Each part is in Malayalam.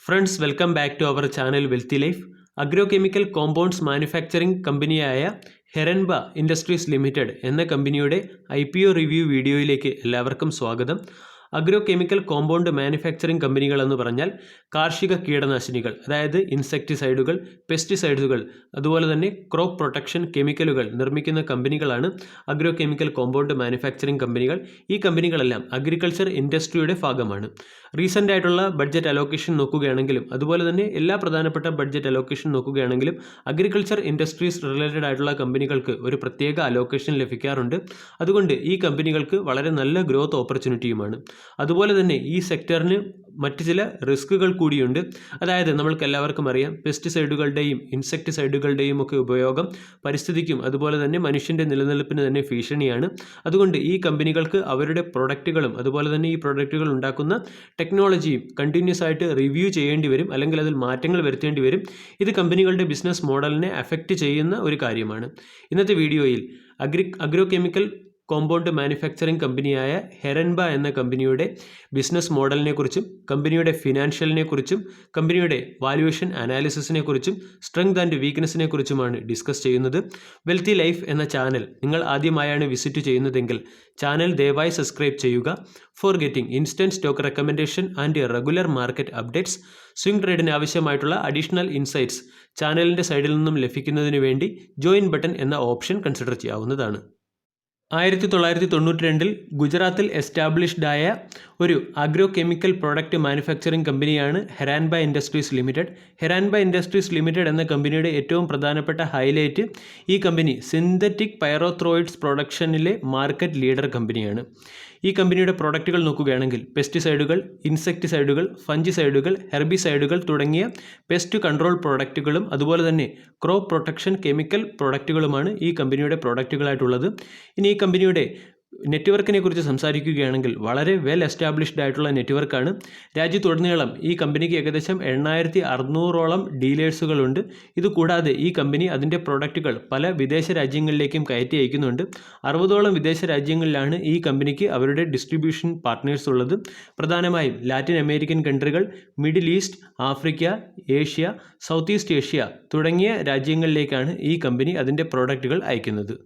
Friends welcome back to our channel wealthy life. Agrochemical compounds manufacturing കമ്പനിയായ ഹെരൻബ ഇൻഡസ്ട്രീസ് ലിമിറ്റഡ് എന്ന കമ്പനിയുടെ IPO റിവ്യൂ വീഡിയോയിലേക്ക് എല്ലാവർക്കും സ്വാഗതം. അഗ്രോകെമിക്കൽ കോമ്പൗണ്ട് മാനുഫാക്ചറിംഗ് കമ്പനികൾ എന്ന് പറഞ്ഞാൽ കാർഷിക കീടനാശിനികൾ, അതായത് ഇൻസെക്ടിസൈഡുകൾ, പെസ്റ്റിസൈഡുകൾ, അതുപോലെ തന്നെ ക്രോപ്പ് പ്രൊട്ടക്ഷൻ കെമിക്കലുകൾ നിർമ്മിക്കുന്ന കമ്പനികളാണ് അഗ്രോകെമിക്കൽ കോമ്പൗണ്ട് മാനുഫാക്ചറിംഗ് കമ്പനികൾ. ഈ കമ്പനികളെല്ലാം അഗ്രികൾച്ചർ ഇൻഡസ്ട്രിയുടെ ഭാഗമാണ്. റീസെൻ്റ് ആയിട്ടുള്ള ബഡ്ജറ്റ് അലോക്കേഷൻ നോക്കുകയാണെങ്കിലും അതുപോലെ തന്നെ എല്ലാ പ്രധാനപ്പെട്ട ബഡ്ജറ്റ് അലോക്കേഷൻ നോക്കുകയാണെങ്കിലും അഗ്രികൾച്ചർ ഇൻഡസ്ട്രീസ് റിലേറ്റഡ് ആയിട്ടുള്ള കമ്പനികൾക്ക് ഒരു പ്രത്യേക അലോക്കേഷൻ ലഭിക്കാറുണ്ട്. അതുകൊണ്ട് ഈ കമ്പനികൾക്ക് വളരെ നല്ല ഗ്രോത്ത് ഓപ്പർച്യൂണിറ്റിയുമാണ്. അതുപോലെ തന്നെ ഈ സെക്ടറിന് മറ്റ് ചില റിസ്കുകൾ കൂടിയുണ്ട്. അതായത് നമ്മൾക്ക് എല്ലാവർക്കും അറിയാം, പെസ്റ്റിസൈഡുകളുടെയും ഇൻസെക്ടിസൈഡുകളുടെയും ഒക്കെ ഉപയോഗം പരിസ്ഥിതിക്കും അതുപോലെ തന്നെ മനുഷ്യൻ്റെ നിലനിൽപ്പിന് തന്നെ ഭീഷണിയാണ്. അതുകൊണ്ട് ഈ കമ്പനികൾക്ക് അവരുടെ പ്രൊഡക്റ്റുകളും അതുപോലെ തന്നെ ഈ പ്രൊഡക്റ്റുകൾ ഉണ്ടാക്കുന്ന ടെക്നോളജിയും കണ്ടിന്യൂസ് ആയിട്ട് റിവ്യൂ ചെയ്യേണ്ടി വരും, അല്ലെങ്കിൽ അതിൽ മാറ്റങ്ങൾ വരുത്തേണ്ടി വരും. ഇത് കമ്പനികളുടെ ബിസിനസ് മോഡലിനെ അഫക്റ്റ് ചെയ്യുന്ന ഒരു കാര്യമാണ്. ഇന്നത്തെ വീഡിയോയിൽ അഗ്രോകെമിക്കൽ കോമ്പൗണ്ട് മാനുഫാക്ചറിംഗ് കമ്പനിയായ ഹെരൻബ എന്ന കമ്പനിയുടെ ബിസിനസ് മോഡലിനെ കുറിച്ചും കമ്പനിയുടെ ഫിനാൻഷ്യലിനെ കുറിച്ചും കമ്പനിയുടെ വാല്യുവേഷൻ അനാലിസിസിനെ കുറിച്ചും സ്ട്രെങ്ത് ആൻഡ് വീക്ക്നെസ്സിനെ കുറിച്ചുമാണ് ഡിസ്കസ് ചെയ്യുന്നത്. വെൽത്തി ലൈഫ് എന്ന ചാനൽ നിങ്ങൾ ആദ്യമായാണ് വിസിറ്റ് ചെയ്യുന്നതെങ്കിൽ ചാനൽ ദയവായി സബ്സ്ക്രൈബ് ചെയ്യുക. For getting instant stock recommendation and regular market updates, swing ട്രേഡിന് ആവശ്യമായിട്ടുള്ള അഡീഷണൽ ഇൻസൈറ്റ്സ് ചാനലിൻ്റെ സൈഡിൽ നിന്നും ലഭിക്കുന്നതിന് വേണ്ടി ജോയിൻ ബട്ടൺ എന്ന ഓപ്ഷൻ കൺസിഡർ ചെയ്യാവുന്നതാണ്. 1992 ഗുജറാത്തിൽ എസ്റ്റാബ്ലിഷ്ഡ് ആയ ഒരു അഗ്രോകെമിക്കൽ പ്രോഡക്റ്റ് മാനുഫാക്ചറിംഗ് കമ്പനിയാണ് ഹെരാൻബ ഇൻഡസ്ട്രീസ് ലിമിറ്റഡ്. ഹെരാൻബ ഇൻഡസ്ട്രീസ് ലിമിറ്റഡ് എന്ന കമ്പനിയുടെ ഏറ്റവും പ്രധാനപ്പെട്ട ഹൈലൈറ്റ്, ഈ കമ്പനി സിന്തറ്റിക് പൈറോത്രോയിഡ്സ് പ്രൊഡക്ഷനിലെ മാർക്കറ്റ് ലീഡർ കമ്പനിയാണ്. ഈ കമ്പനിയുടെ പ്രോഡക്റ്റുകൾ നോക്കുകയാണെങ്കിൽ പെസ്റ്റിസൈഡുകൾ, ഇൻസെക്ടിസൈഡുകൾ, ഫഞ്ചിസൈഡുകൾ, ഹെർബിസൈഡുകൾ തുടങ്ങിയ പെസ്റ്റ് കൺട്രോൾ പ്രോഡക്റ്റുകളും അതുപോലെ തന്നെ ക്രോപ്പ് പ്രൊട്ടക്ഷൻ കെമിക്കൽ പ്രോഡക്റ്റുകളുമാണ് ഈ കമ്പനിയുടെ പ്രോഡക്റ്റുകളായിട്ടുള്ളത്. ഇനി ഈ കമ്പനിയുടെ നെറ്റ്വർക്കിനെ കുറിച്ച് സംസാരിക്കുകയാണെങ്കിൽ വളരെ വെൽ എസ്റ്റാബ്ലിഷ്ഡ് ആയിട്ടുള്ള നെറ്റ്വർക്കാണ്. രാജ്യത്തുടനീളം ഈ കമ്പനിക്ക് ഏകദേശം 8600ഓളം ഡീലേഴ്സുകളുണ്ട്. ഇതുകൂടാതെ ഈ കമ്പനി അതിൻ്റെ പ്രോഡക്റ്റുകൾ പല വിദേശ രാജ്യങ്ങളിലേക്കും കയറ്റി അയക്കുന്നുണ്ട്. 60ഓളം വിദേശ രാജ്യങ്ങളിലാണ് ഈ കമ്പനിക്ക് അവരുടെ ഡിസ്ട്രിബ്യൂഷൻ പാർട്ട്നേഴ്സ് ഉള്ളത്. പ്രധാനമായും ലാറ്റിൻ അമേരിക്കൻ കൺട്രികൾ, middle east, Africa, Asia, south east Asia തുടങ്ങിയ രാജ്യങ്ങളിലേക്കാണ് ഈ കമ്പനി അതിൻ്റെ പ്രോഡക്റ്റുകൾ അയക്കുന്നത്.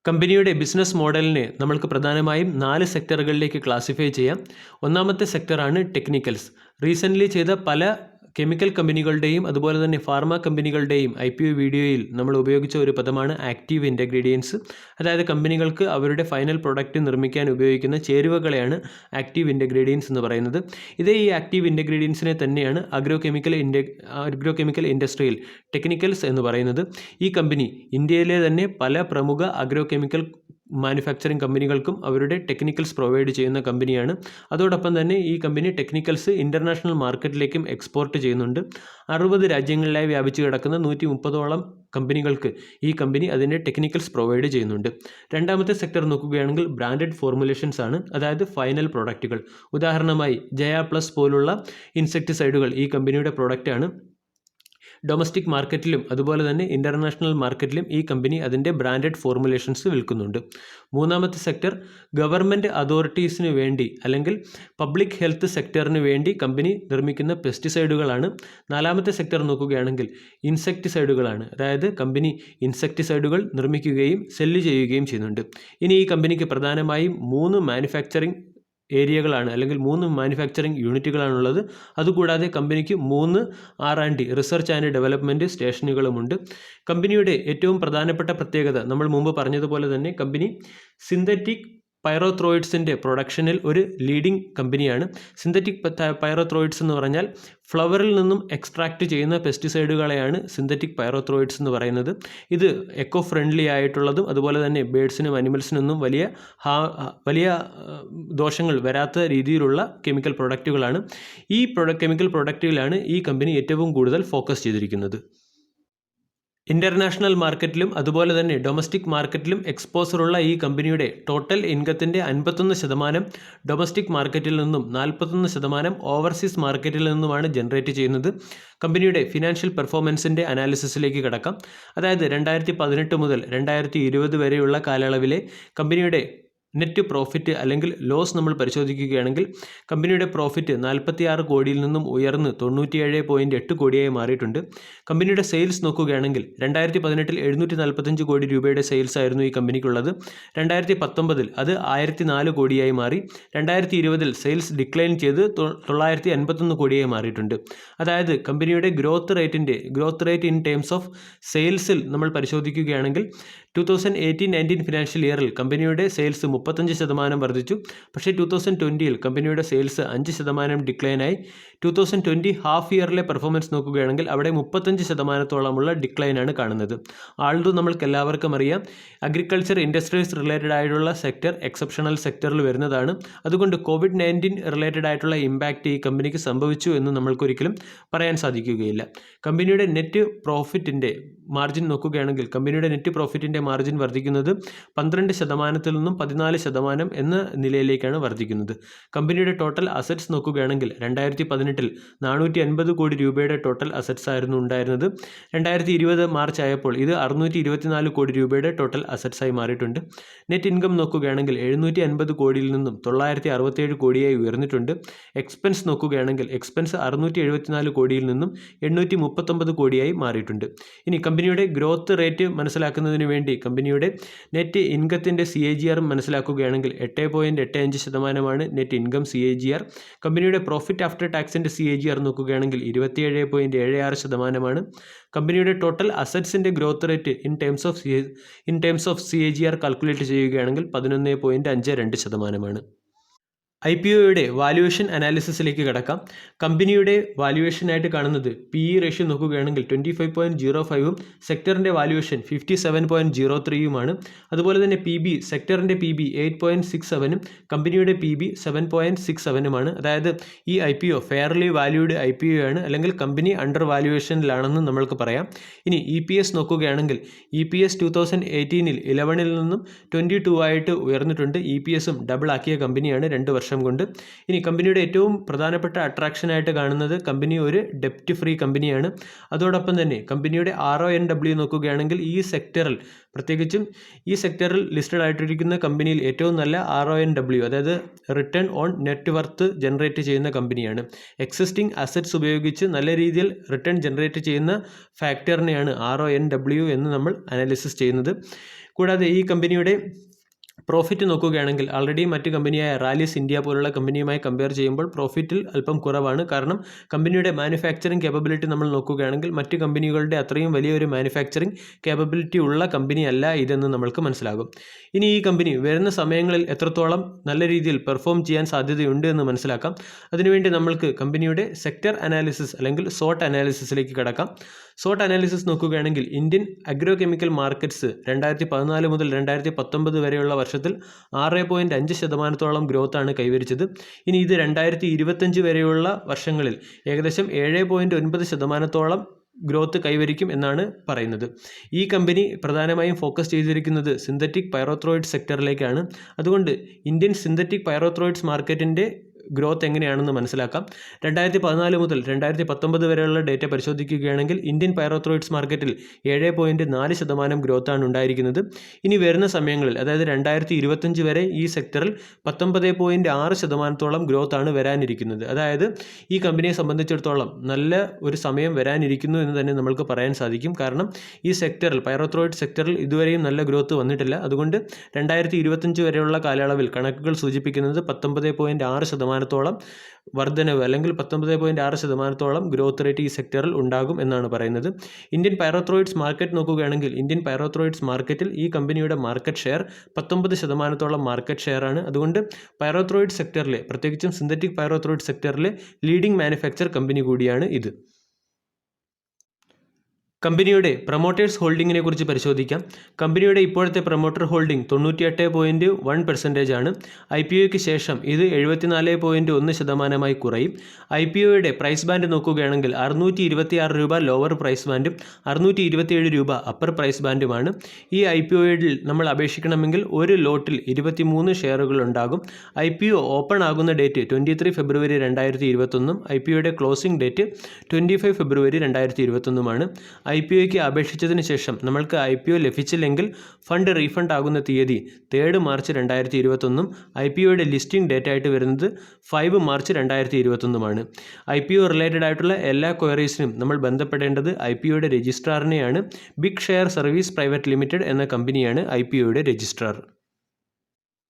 കമ്പനിയുടെ ബിസിനസ് മോഡലിനെ നമ്മൾക്ക് പ്രധാനമായും 4 സെക്ടറുകളിലേക്ക് ക്ലാസിഫൈ ചെയ്യാം. ഒന്നാമത്തെ സെക്ടറാണ് ടെക്നിക്കൽസ്. റീസെൻ്റ്ലി ചെയ്ത പല കെമിക്കൽ കമ്പനികളുടെയും അതുപോലെ തന്നെ ഫാർമ കമ്പനികളുടെയും IPO വീഡിയോയിൽ നമ്മൾ ഉപയോഗിച്ച ഒരു പദമാണ് ആക്റ്റീവ് ഇൻഗ്രീഡിയൻസ്. അതായത് കമ്പനികൾക്ക് അവരുടെ ഫൈനൽ പ്രൊഡക്റ്റ് നിർമ്മിക്കാൻ ഉപയോഗിക്കുന്ന ചേരുവകളെയാണ് ആക്റ്റീവ് ഇൻഗ്രീഡിയൻസ് എന്ന് പറയുന്നത്. ഇതേ ഈ ആക്റ്റീവ് ഇൻഗ്രീഡിയൻസിനെ തന്നെയാണ് അഗ്രോകെമിക്കൽ ഇൻഡസ്ട്രിയിൽ ടെക്നിക്കൽസ് എന്ന് പറയുന്നത്. ഈ കമ്പനി ഇന്ത്യയിലെ തന്നെ പല പ്രമുഖ അഗ്രോകെമിക്കൽ മാനുഫാക്ചറിംഗ് കമ്പനികൾക്കും അവരുടെ ടെക്നിക്കൽസ് പ്രൊവൈഡ് ചെയ്യുന്ന കമ്പനിയാണ്. അതോടൊപ്പം തന്നെ ഈ കമ്പനി ടെക്നിക്കൽസ് ഇൻ്റർനാഷണൽ മാർക്കറ്റിലേക്കും എക്സ്പോർട്ട് ചെയ്യുന്നുണ്ട്. 60 രാജ്യങ്ങളിലായി വ്യാപിച്ചു കിടക്കുന്ന 130ഓളം കമ്പനികൾക്ക് ഈ കമ്പനി അതിൻ്റെ ടെക്നിക്കൽസ് പ്രൊവൈഡ് ചെയ്യുന്നുണ്ട്. രണ്ടാമത്തെ സെക്ടർ നോക്കുകയാണെങ്കിൽ ബ്രാൻഡഡ് ഫോർമുലേഷൻസ് ആണ്, അതായത് ഫൈനൽ പ്രോഡക്റ്റുകൾ. ഉദാഹരണമായി ജയ പ്ലസ് പോലുള്ള ഇൻസെക്ടിസൈഡുകൾ ഈ കമ്പനിയുടെ പ്രോഡക്റ്റാണ്. ഡൊമസ്റ്റിക് മാർക്കറ്റിലും അതുപോലെ തന്നെ ഇൻ്റർനാഷണൽ മാർക്കറ്റിലും ഈ കമ്പനി അതിൻ്റെ ബ്രാൻഡഡ് ഫോർമുലേഷൻസ് വിൽക്കുന്നുണ്ട്. മൂന്നാമത്തെ സെക്ടർ ഗവൺമെൻറ് അതോറിറ്റീസിന് വേണ്ടി അല്ലെങ്കിൽ പബ്ലിക് ഹെൽത്ത് സെക്ടറിന് വേണ്ടി കമ്പനി നിർമ്മിക്കുന്ന പെസ്റ്റിസൈഡുകളാണ്. നാലാമത്തെ സെക്ടർ നോക്കുകയാണെങ്കിൽ ഇൻസെക്ടിസൈഡുകളാണ്, അതായത് കമ്പനി ഇൻസെക്ടിസൈഡുകൾ നിർമ്മിക്കുകയും സെല്ല് ചെയ്യുകയും ചെയ്യുന്നുണ്ട്. ഇനി ഈ കമ്പനിക്ക് പ്രധാനമായും 3 മാനുഫാക്ചറിംഗ് ഏരിയകളാണ് അല്ലെങ്കിൽ 3 മാനുഫാക്ചറിംഗ് യൂണിറ്റുകളാണുള്ളത്. അതുകൂടാതെ കമ്പനിക്ക് 3 R&D റിസർച്ച് ആൻഡ് ഡെവലപ്മെൻറ്റ് സ്റ്റേഷനുകളുമുണ്ട്. കമ്പനിയുടെ ഏറ്റവും പ്രധാനപ്പെട്ട പ്രത്യേകത നമ്മൾ മുമ്പ് പറഞ്ഞതുപോലെ തന്നെ കമ്പനി സിന്തറ്റിക് പൈറോത്രോയിഡ്സിൻ്റെ പ്രൊഡക്ഷനിൽ ഒരു ലീഡിംഗ് കമ്പനിയാണ്. സിന്തറ്റിക് പൈറോത്രോയിഡ്സ് എന്ന് പറഞ്ഞാൽ ഫ്ലവറിൽ നിന്നും എക്സ്ട്രാക്റ്റ് ചെയ്യുന്ന പെസ്റ്റിസൈഡുകളെയാണ് സിന്തറ്റിക് പൈറോത്രോയിഡ്സ് എന്ന് പറയുന്നത്. ഇത് എക്കോ ഫ്രണ്ട്ലി ആയിട്ടുള്ളതും അതുപോലെ തന്നെ ബേഡ്സിനും അനിമൽസിനൊന്നും വലിയ ദോഷങ്ങൾ വരാത്ത രീതിയിലുള്ള കെമിക്കൽ പ്രൊഡക്റ്റുകളാണ്. ഈ കെമിക്കൽ പ്രൊഡക്റ്റുകളാണ് ഈ കമ്പനി ഏറ്റവും കൂടുതൽ ഫോക്കസ് ചെയ്തിരിക്കുന്നത്. ഇൻ്റർനാഷണൽ മാർക്കറ്റിലും അതുപോലെ തന്നെ ഡൊമസ്റ്റിക് മാർക്കറ്റിലും എക്സ്പോസറുള്ള ഈ കമ്പനിയുടെ ടോട്ടൽ ഇൻകത്തിൻ്റെ 51% ഡൊമസ്റ്റിക് മാർക്കറ്റിൽ നിന്നും 41% ഓവർസീസ് മാർക്കറ്റിൽ നിന്നുമാണ് ജനറേറ്റ് ചെയ്യുന്നത്. കമ്പനിയുടെ ഫിനാൻഷ്യൽ പെർഫോമൻസിൻ്റെ അനാലിസിസിലേക്ക് കടക്കാം. അതായത് 2018 മുതൽ 2020 വരെയുള്ള കാലയളവിലെ കമ്പനിയുടെ നെറ്റ് പ്രോഫിറ്റ് അല്ലെങ്കിൽ ലോസ് നമ്മൾ പരിശോധിക്കുകയാണെങ്കിൽ കമ്പനിയുടെ പ്രോഫിറ്റ് 46 കോടിയിൽ നിന്നും ഉയർന്ന് 97.8 കോടിയായി മാറിയിട്ടുണ്ട്. കമ്പനിയുടെ സെയിൽസ് നോക്കുകയാണെങ്കിൽ 2018 745 കോടി രൂപയുടെ സെയിൽസ് ആയിരുന്നു ഈ കമ്പനിക്കുള്ളത്. 2019 അത് 1004 കോടിയായി മാറി. 2020 സെയിൽസ് ഡിക്ലൈൻ ചെയ്ത് 951 കോടിയായി മാറിയിട്ടുണ്ട്. അതായത് കമ്പനിയുടെ growth rate in terms of സെയിൽസിൽ നമ്മൾ പരിശോധിക്കുകയാണെങ്കിൽ 2018-19 ഫിനാൻഷ്യൽ ഇയറിൽ കമ്പനിയുടെ സെയിൽസ് 35% വർദ്ധിച്ചു. പക്ഷേ 2020 കമ്പനിയുടെ സെയിൽസ് 5% ഡിക്ലൈനായി. 2020 ഹാഫ് ഇയറിലെ പെർഫോമൻസ് നോക്കുകയാണെങ്കിൽ അവിടെ 35%-ഓളമുള്ള ഡിക്ലൈനാണ് കാണുന്നത്. ആൾദോ നമ്മൾക്ക് എല്ലാവർക്കും അറിയാം, അഗ്രികൾച്ചർ ഇൻഡസ്ട്രീസ് റിലേറ്റഡ് ആയിട്ടുള്ള സെക്ടർ എക്സെപ്ഷണൽ സെക്ടറിൽ വരുന്നതാണ്. അതുകൊണ്ട് COVID-19 റിലേറ്റഡ് ആയിട്ടുള്ള ഇമ്പാക്റ്റ് ഈ കമ്പനിക്ക് സംഭവിച്ചു എന്ന് നമ്മൾക്കൊരിക്കലും പറയാൻ സാധിക്കുകയില്ല. കമ്പനിയുടെ നെറ്റ് പ്രോഫിറ്റിൻ്റെ മാർജിൻ നോക്കുകയാണെങ്കിൽ കമ്പനിയുടെ നെറ്റ് പ്രോഫിറ്റിൻ്റെ മാർജിൻ വർദ്ധിക്കുന്നത് 12% നിന്നും 14% എന്ന നിലയിലേക്കാണ് വർദ്ധിക്കുന്നത്. കമ്പനിയുടെ ടോട്ടൽ അസറ്റ്സ് നോക്കുകയാണെങ്കിൽ 2018 450 കോടി രൂപയുടെ ടോട്ടൽ അസറ്റ്സ് ആയിരുന്നു ഉണ്ടായിരുന്നത്. 2020 മാർച്ച് ആയപ്പോൾ ഇത് 624 കോടി രൂപയുടെ ടോട്ടൽ അസറ്റ്സായി മാറിയിട്ടുണ്ട്. നെറ്റ് ഇൻകം നോക്കുകയാണെങ്കിൽ 750 കോടിയിൽ നിന്നും 967 കോടിയായി ഉയർന്നിട്ടുണ്ട്. എക്സ്പെൻസ് നോക്കുകയാണെങ്കിൽ എക്സ്പെൻസ് 674 കോടിയിൽ നിന്നും 839 കോടിയായി മാറിയിട്ടുണ്ട്. ഇനി കമ്പനിയുടെ ഗ്രോത്ത് റേറ്റ് മനസ്സിലാക്കുന്നതിന് വേണ്ടി കമ്പനിയുടെ നെറ്റ് ഇൻകത്തിൻ്റെ CAGR മനസ്സിലാക്കുകയാണെങ്കിൽ 8.85% നെറ്റ് ഇൻകം CAGR. കമ്പനിയുടെ പ്രോഫിറ്റ് ആഫ്റ്റർ ടാക്സിൻ്റെ CAGR നോക്കുകയാണെങ്കിൽ 27.76%. കമ്പനിയുടെ ടോട്ടൽ അസറ്റ്സിൻ്റെ growth rate in terms of CAGR calculate ചെയ്യുകയാണെങ്കിൽ 11.52%. IPOയുടെ വാല്യുവേഷൻ അനാലിസിസിലേക്ക് കടക്കാം. കമ്പനിയുടെ വാല്യുവേഷനായിട്ട് കാണുന്നത് PE റേഷ്യോ നോക്കുകയാണെങ്കിൽ 25.05ഉം സെക്ടറിൻ്റെ വാല്യുവേഷൻ 57.03യുമാണ്. അതുപോലെ തന്നെ സെക്ടറിൻ്റെ PB 8.67ഉം കമ്പനിയുടെ PB 7.67ഉമാണ്. അതായത് ഈ IPO ഫെയർലി വാല്യൂഡ് IPO ആണ്, അല്ലെങ്കിൽ കമ്പനി അണ്ടർ വാല്യുവേഷനിലാണെന്ന് നമ്മൾക്ക് പറയാം. ഇനി EPS നോക്കുകയാണെങ്കിൽ EPS 2018 11 നിന്നും 22 ആയിട്ട് ഉയർന്നിട്ടുണ്ട്. EPSും ഡബിൾ ആക്കിയ കമ്പനിയാണ് 2 വർഷം കൊണ്ട്. ഇനി കമ്പനിയുടെ ഏറ്റവും പ്രധാനപ്പെട്ട അട്രാക്ഷനായിട്ട് കാണുന്നത് കമ്പനി ഒരു ഡെപ്റ്റ് ഫ്രീ കമ്പനിയാണ്. അതോടൊപ്പം തന്നെ കമ്പനിയുടെ RONW നോക്കുകയാണെങ്കിൽ ഈ സെക്ടറിൽ, പ്രത്യേകിച്ചും ഈ സെക്ടറിൽ ലിസ്റ്റഡ് ആയിട്ടിരിക്കുന്ന കമ്പനിയിൽ ഏറ്റവും നല്ല RONW, അതായത് return on net worth generate ചെയ്യുന്ന കമ്പനിയാണ്. എക്സിസ്റ്റിംഗ് അസറ്റ്സ് ഉപയോഗിച്ച് നല്ല രീതിയിൽ റിട്ടേൺ ജനറേറ്റ് ചെയ്യുന്ന ഫാക്ടറിനെയാണ് RONW എന്ന് നമ്മൾ അനാലിസിസ് ചെയ്യുന്നത്. കൂടാതെ ഈ കമ്പനിയുടെ പ്രോഫിറ്റ് നോക്കുകയാണെങ്കിൽ ആൾറെഡി മറ്റ് കമ്പനിയായ റാലിസ് ഇന്ത്യ പോലുള്ള കമ്പനിയുമായി കമ്പയർ ചെയ്യുമ്പോൾ പ്രോഫിറ്റിൽ അല്പം കുറവാണ്. കാരണം കമ്പനിയുടെ മാനുഫാക്ചറിങ് കേപ്പബിലിറ്റി നമ്മൾ നോക്കുകയാണെങ്കിൽ മറ്റ് കമ്പനികളുടെ അത്രയും വലിയൊരു മാനുഫാക്ചറിങ് കേപ്പബിലിറ്റി ഉള്ള കമ്പനി അല്ല ഇതെന്ന് നമ്മൾക്ക് മനസ്സിലാകും. ഇനി ഈ കമ്പനി വരുന്ന സമയങ്ങളിൽ എത്രത്തോളം നല്ല രീതിയിൽ പെർഫോം ചെയ്യാൻ സാധ്യതയുണ്ട് എന്ന് മനസ്സിലാക്കാം. അതിനുവേണ്ടി നമ്മൾക്ക് കമ്പനിയുടെ സെക്ടർ അനാലിസിസ് അല്ലെങ്കിൽ SWOT അനാലിസിസിലേക്ക് കടക്കാം. SWOT അനാലിസിസ് നോക്കുകയാണെങ്കിൽ ഇന്ത്യൻ അഗ്രോ കെമിക്കൽ മാർക്കറ്റ്സ് 2014 മുതൽ 2019 വരെയുള്ള വർഷത്തിൽ 6.5% ഗ്രോത്താണ് കൈവരിച്ചത്. ഇനി ഇത് 2025 വരെയുള്ള വർഷങ്ങളിൽ ഏകദേശം 7.9% ഗ്രോത്ത് കൈവരിക്കും എന്നാണ് പറയുന്നത്. ഈ കമ്പനി പ്രധാനമായും ഫോക്കസ് ചെയ്തിരിക്കുന്നത് സിന്തറ്റിക് പൈറോത്രോയിഡ് സെക്ടറിലേക്കാണ്. അതുകൊണ്ട് ഇന്ത്യൻ സിന്തറ്റിക് പൈറോത്രോയിഡ്സ് മാർക്കറ്റിൻ്റെ ഗ്രോത്ത് എങ്ങനെയാണെന്ന് മനസ്സിലാക്കാം. 2014 മുതൽ 2019 വരെയുള്ള ഡേറ്റ പരിശോധിക്കുകയാണെങ്കിൽ ഇന്ത്യൻ പൈറോത്രോയിഡ്സ് മാർക്കറ്റിൽ 7.4% ഗ്രോത്താണ് ഉണ്ടായിരിക്കുന്നത്. ഇനി വരുന്ന സമയങ്ങളിൽ, അതായത് 2025 വരെ ഈ സെക്ടറിൽ 19.6% ഗ്രോത്താണ് വരാനിരിക്കുന്നത്. അതായത് ഈ കമ്പനിയെ സംബന്ധിച്ചിടത്തോളം നല്ല ഒരു സമയം വരാനിരിക്കുന്നു എന്ന് തന്നെ നമ്മൾക്ക് പറയാൻ സാധിക്കും. കാരണം ഈ സെക്ടറിൽ, പൈറോത്രോയിഡ് സെക്ടറിൽ ഇതുവരെയും നല്ല ഗ്രോത്ത് വന്നിട്ടില്ല. അതുകൊണ്ട് 2025 വരെയുള്ള കാലയളവിൽ കണക്കുകൾ സൂചിപ്പിക്കുന്നത് 19.6% വർധനവ് അല്ലെങ്കിൽ 19.6% ഗ്രോത്ത് റേറ്റ് ഈ സെക്ടറിൽ ഉണ്ടാകും എന്നാണ് പറയുന്നത്. ഇന്ത്യൻ പൈറോത്രോയിഡ്സ് മാർക്കറ്റ് നോക്കുകയാണെങ്കിൽ ഇന്ത്യൻ പൈറോത്രോയിഡ്സ് മാർക്കറ്റിൽ ഈ കമ്പനിയുടെ മാർക്കറ്റ് ഷെയർ 19% മാർക്കറ്റ് ഷെയർ ആണ്. അതുകൊണ്ട് പൈറോത്രോയിഡ് സെക്ടറിലെ, പ്രത്യേകിച്ചും സിന്തറ്റിക് പൈറോത്രോയിഡ് സെക്ടറിലെ ലീഡിംഗ് മാനുഫാക്ചർ കമ്പനി കൂടിയാണ് ഇത്. കമ്പനിയുടെ പ്രൊമോട്ടേഴ്സ് ഹോൾഡിങ്ങിനെ കുറിച്ച് പരിശോധിക്കാം. കമ്പനിയുടെ ഇപ്പോഴത്തെ പ്രൊമോട്ടർ ഹോൾഡിംഗ് 98.1% ആണ്. IPOയ്ക്ക് ശേഷം ഇത് 74.1% കുറയും. IPOയുടെ പ്രൈസ് ബാൻഡ് നോക്കുകയാണെങ്കിൽ 626 രൂപ ലോവർ പ്രൈസ് ബാൻഡും 627 രൂപ അപ്പർ പ്രൈസ് ബാൻഡുമാണ്. ഈ IPOയിൽ നമ്മൾ അപേക്ഷിക്കണമെങ്കിൽ ഒരു ലോട്ടിൽ 23 ഷെയറുകൾ ഉണ്ടാകും. IPO ഓപ്പൺ ആകുന്ന ഡേറ്റ് 23 ഫെബ്രുവരി 2021, IPOയുടെ ക്ലോസിംഗ് ഡേറ്റ് 25 ഫെബ്രുവരി 2021. IPOയ്ക്ക് അപേക്ഷിച്ചതിന് ശേഷം നമ്മൾക്ക് IPO ലഭിച്ചില്ലെങ്കിൽ ഫണ്ട് റീഫണ്ട് ആകുന്ന തീയതി 3 മാർച്ച് 2021 IPOയുടെ ലിസ്റ്റിംഗ് ഡേറ്റ് ആയിട്ട് വരുന്നത് 5 മാർച്ച് 2021 IPO റിലേറ്റഡ് ആയിട്ടുള്ള എല്ലാ ക്വയറീസിനും നമ്മൾ ബന്ധപ്പെടേണ്ടത് IPOയുടെ രജിസ്ട്രാറിനെയാണ്. Big share service private limited എന്ന കമ്പനിയാണ് IPOയുടെ രജിസ്ട്രാർ.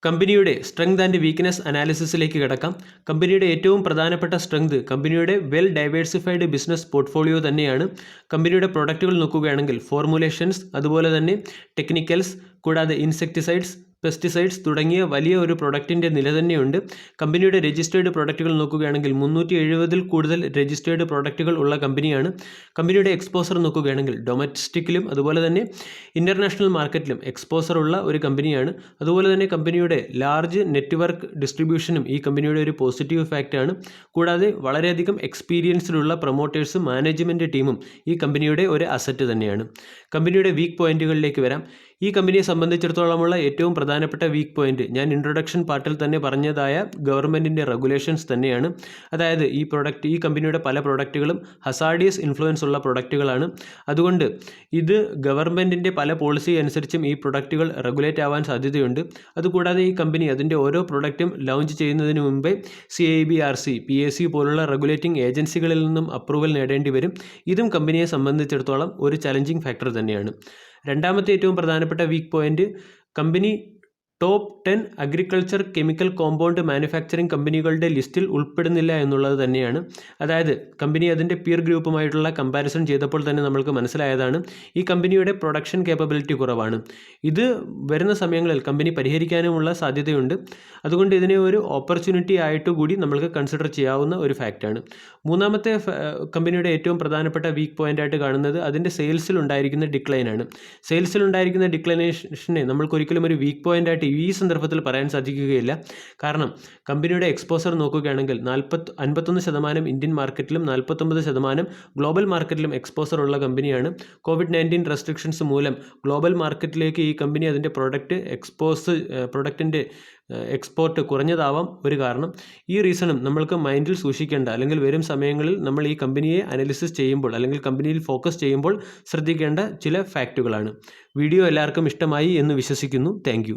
കമ്പനിയുടെ സ്ട്രെങ്ത് ആൻഡ് വീക്ക്നെസ് അനാലിസിസിലേക്ക് കിടക്കാം. കമ്പനിയുടെ ഏറ്റവും പ്രധാനപ്പെട്ട സ്ട്രെങ്ത് കമ്പനിയുടെ വെൽ ഡൈവേഴ്സിഫൈഡ് ബിസിനസ് പോർട്ട്ഫോളിയോ തന്നെയാണ്. കമ്പനിയുടെ പ്രൊഡക്റ്റുകൾ നോക്കുകയാണെങ്കിൽ ഫോർമുലേഷൻസ്, അതുപോലെ തന്നെ ടെക്നിക്കൽസ്, കൂടാതെ ഇൻസെക്ടിസൈഡ്സ്, പെസ്റ്റിസൈഡ്സ് തുടങ്ങിയ വലിയ ഒരു പ്രൊഡക്റ്റിൻ്റെ നില തന്നെയുണ്ട്. കമ്പനിയുടെ രജിസ്റ്റേർഡ് പ്രൊഡക്റ്റുകൾ നോക്കുകയാണെങ്കിൽ 370-ൽ കൂടുതൽ രജിസ്റ്റേർഡ് പ്രൊഡക്റ്റുകൾ ഉള്ള കമ്പനിയാണ്. കമ്പനിയുടെ എക്സ്പോസർ നോക്കുകയാണെങ്കിൽ ഡൊമസ്റ്റിക്കിലും അതുപോലെ തന്നെ ഇൻ്റർനാഷണൽ മാർക്കറ്റിലും എക്സ്പോസർ ഉള്ള ഒരു കമ്പനിയാണ്. അതുപോലെ തന്നെ കമ്പനിയുടെ ലാർജ് നെറ്റ്വർക്ക് ഡിസ്ട്രിബ്യൂഷനും ഈ കമ്പനിയുടെ ഒരു പോസിറ്റീവ് ഫാക്റ്റാണ്. കൂടാതെ വളരെയധികം എക്സ്പീരിയൻസിലുള്ള പ്രൊമോട്ടേഴ്സും മാനേജ്മെൻറ്റ് ടീമും ഈ കമ്പനിയുടെ ഒരു അസറ്റ് തന്നെയാണ്. കമ്പനിയുടെ വീക്ക് പോയിന്റുകളിലേക്ക് വരാം. ഈ കമ്പനിയെ സംബന്ധിച്ചിടത്തോളമുള്ള ഏറ്റവും പ്രധാനപ്പെട്ട വീക്ക് പോയിന്റ് ഞാൻ ഇൻട്രൊഡക്ഷൻ പാർട്ടിൽ തന്നെ പറഞ്ഞതായ ഗവൺമെൻറ്റിൻ്റെ റെഗുലേഷൻസ് തന്നെയാണ്. അതായത് ഈ കമ്പനിയുടെ പല പ്രൊഡക്റ്റുകളും ഹസാർഡിയസ് ഇൻഫ്ലുവൻസ് ഉള്ള പ്രൊഡക്റ്റുകളാണ്. അതുകൊണ്ട് ഇത് ഗവൺമെൻറ്റിൻ്റെ പല പോളിസി അനുസരിച്ചും ഈ പ്രൊഡക്റ്റുകൾ റെഗുലേറ്റ് ആവാൻ സാധ്യതയുണ്ട്. അതുകൂടാതെ ഈ കമ്പനി അതിൻ്റെ ഓരോ പ്രൊഡക്റ്റും ലോഞ്ച് ചെയ്യുന്നതിന് മുമ്പേ CIBRC, PAC പോലുള്ള റെഗുലേറ്റിംഗ് ഏജൻസികളിൽ നിന്നും അപ്രൂവൽ നേടേണ്ടി വരും. ഇതും കമ്പനിയെ സംബന്ധിച്ചിടത്തോളം ഒരു ചലഞ്ചിങ് ഫാക്ടർ തന്നെയാണ്. രണ്ടാമത്തെ ഏറ്റവും പ്രധാനപ്പെട്ട weak point company top 10 agriculture chemical compound manufacturing കമ്പനികളുടെ ലിസ്റ്റിൽ ഉൾപ്പെടുന്നില്ല എന്നുള്ളത് തന്നെയാണ്. അതായത് കമ്പനി അതിൻ്റെ പിയർ ഗ്രൂപ്പുമായിട്ടുള്ള കമ്പാരിസൺ ചെയ്തപ്പോൾ തന്നെ നമ്മൾക്ക് മനസ്സിലായതാണ് ഈ കമ്പനിയുടെ പ്രൊഡക്ഷൻ കേപ്പബിലിറ്റി കുറവാണ്. ഇത് വരുന്ന സമയങ്ങളിൽ കമ്പനി പരിഹരിക്കാനുമുള്ള സാധ്യതയുണ്ട്. അതുകൊണ്ട് ഇതിനെ ഒരു ഓപ്പർച്യൂണിറ്റി ആയിട്ട് കൂടി നമ്മൾക്ക് കൺസിഡർ ചെയ്യാവുന്ന ഒരു ഫാക്റ്റാണ്. മൂന്നാമത്തെ കമ്പനിയുടെ ഏറ്റവും പ്രധാനപ്പെട്ട വീക്ക് പോയിൻ്റായിട്ട് കാണുന്നത് അതിൻ്റെ സെയിൽസിലുണ്ടായിരിക്കുന്ന ഡിക്ലൈനാണ്. സെയിൽസിലുണ്ടായിരിക്കുന്ന ഡിക്ലൈനേഷനെ നമ്മൾക്കൊരിക്കലും ഒരു വീക്ക് പോയിൻ്റായിട്ട് ഈ സന്ദർഭത്തിൽ പറയാൻ സാധിക്കുകയില്ല. കാരണം കമ്പനിയുടെ എക്സ്പോസർ നോക്കുകയാണെങ്കിൽ 51% ഇന്ത്യൻ മാർക്കറ്റിലും 49% ഗ്ലോബൽ മാർക്കറ്റിലും എക്സ്പോസർ ഉള്ള കമ്പനിയാണ്. COVID-19 റെസ്ട്രിക്ഷൻസ് മൂലം ഗ്ലോബൽ മാർക്കറ്റിലേക്ക് ഈ കമ്പനി അതിൻ്റെ പ്രൊഡക്റ്റിൻ്റെ എക്സ്പോർട്ട് കുറഞ്ഞതാവാം ഒരു കാരണം. ഈ റീസണും നമ്മൾക്ക് മൈൻഡിൽ സൂക്ഷിക്കേണ്ട, അല്ലെങ്കിൽ വരും സമയങ്ങളിൽ നമ്മൾ ഈ കമ്പനിയെ അനാലിസിസ് ചെയ്യുമ്പോൾ അല്ലെങ്കിൽ കമ്പനിയിൽ ഫോക്കസ് ചെയ്യുമ്പോൾ ശ്രദ്ധിക്കേണ്ട ചില ഫാക്റ്റുകളാണ്. വീഡിയോ എല്ലാവർക്കും ഇഷ്ടമായി എന്ന് വിശ്വസിക്കുന്നു. താങ്ക്